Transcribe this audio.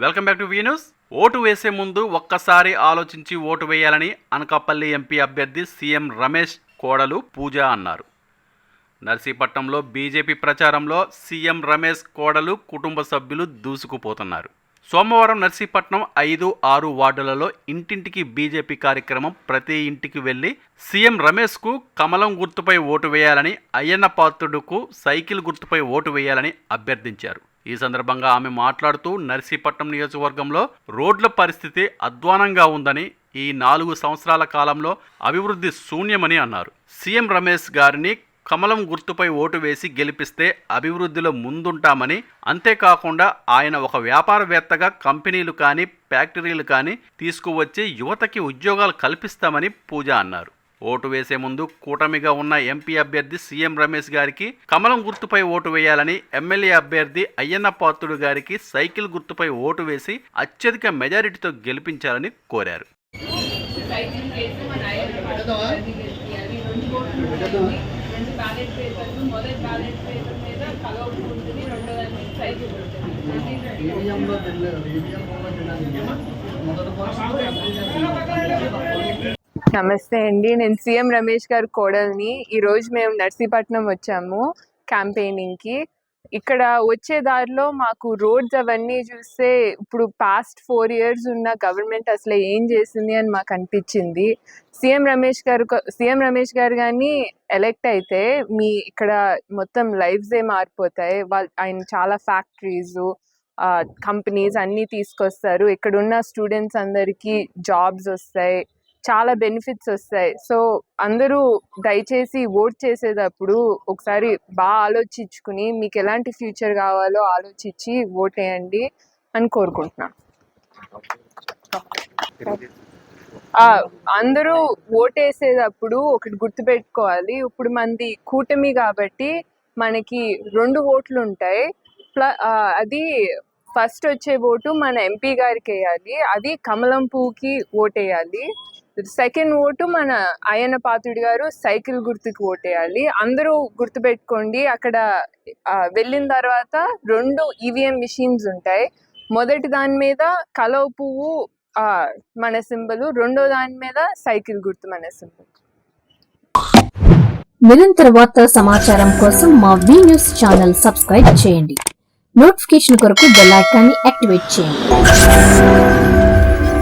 Welcome back to V news. Vote వేసే ముందు ఒక్కసారి ఆలోచించి ఓటు వేయాలని అనకాపల్లి ఎంపీ అభ్యర్థి సీఎం రమేష్ కోడలు పూజ అన్నారు. నర్సీపట్నంలో బీజేపీ ప్రచారంలో సీఎం రమేష్ కోడలు కుటుంబ సభ్యులు దూసుకుపోతున్నారు. సోమవారం నర్సీపట్నం 5-6 వార్డులలో ఇంటింటికి బీజేపీ కార్యక్రమం ప్రతి ఇంటికి వెళ్లి సీఎం రమేష్కు కమలం గుర్తుపై ఓటు వేయాలని, అయ్యన్న పాత్రుడుకు సైకిల్ గుర్తుపై ఓటు వేయాలని అభ్యర్థించారు. ఈ సందర్భంగా ఆమె మాట్లాడుతూ నర్సీపట్నం నియోజకవర్గంలో రోడ్ల పరిస్థితి అధ్వానంగా ఉందని, ఈ 4 సంవత్సరాల కాలంలో అభివృద్ధి శూన్యమని అన్నారు. సీఎం రమేష్ గారిని కమలం గుర్తుపై ఓటు వేసి గెలిపిస్తే అభివృద్ధిలో ముందుంటామని, అంతేకాకుండా ఆయన ఒక వ్యాపారవేత్తగా కంపెనీలు కానీ ఫ్యాక్టరీలు కానీ తీసుకువచ్చి యువతకి ఉద్యోగాలు కల్పిస్తామని పూజ అన్నారు. ఓటు వేసే ముందు కూటమిగా ఉన్న ఎంపీ అభ్యర్థి సీఎం రమేష్ గారికి కమలం గుర్తుపై ఓటు వేయాలని, ఎమ్మెల్యే అభ్యర్థి అయ్యన్న పాత్రుడు గారికి సైకిల్ గుర్తుపై ఓటు వేసి అత్యధిక మెజారిటీతో గెలిపించాలని కోరారు. నమస్తే అండి, నేను సీఎం రమేష్ గారి కోడల్ని. ఈరోజు మేము నర్సీపట్నం వచ్చాము క్యాంపెయినింగ్కి. ఇక్కడ వచ్చే దారిలో మాకు రోడ్స్ అవన్నీ చూస్తే ఇప్పుడు పాస్ట్ 4 years ఉన్న గవర్నమెంట్ అసలు ఏం చేసింది అని మాకు అనిపించింది. సీఎం రమేష్ గారు కానీ ఎలెక్ట్ అయితే మీ ఇక్కడ మొత్తం లైఫ్సే మారిపోతాయి. ఆయన చాలా ఫ్యాక్టరీస్, కంపెనీస్ అన్నీ తీసుకొస్తారు. ఇక్కడ ఉన్న స్టూడెంట్స్ అందరికీ జాబ్స్ వస్తాయి, చాలా బెనిఫిట్స్ వస్తాయి. సో అందరూ దయచేసి ఓట్ చేసేటప్పుడు ఒకసారి బాగా ఆలోచించుకుని మీకు ఎలాంటి ఫ్యూచర్ కావాలో ఆలోచించి ఓట్ వేయండి అని కోరుకుంటున్నాను. అందరూ ఓటేసేటప్పుడు ఒకటి గుర్తుపెట్టుకోవాలి, ఇప్పుడు మనది కూటమి కాబట్టి మనకి 2 ఓట్లు ఉంటాయి. అది ఫస్ట్ వచ్చే ఓటు మన ఎంపీ గారికి వేయాలి, అది కమలం పువ్వుకి ఓటేయాలి. సెకండ్ ఓటు మన అయ్యన్న పాత్రుడు గారు సైకిల్ గుర్తుకి ఓటేయాలి. అందరూ గుర్తుపెట్టుకోండి, అక్కడ వెళ్ళిన తర్వాత 2 ఈవీఎం మిషన్స్ ఉంటాయి. మొదటి దాని మీద కలవ పువ్వు మన సింబల్, రెండో దాని మీద సైకిల్ గుర్తు మన సింబల్. నిరంతర వార్తా సమాచారం కోసం మా వి న్యూస్ ఛానల్ సబ్స్క్రైబ్ చేయండి. నోటిఫికేషన్ కొరకు బెల్ ఐకాన్ని యాక్టివేట్ చేయండి.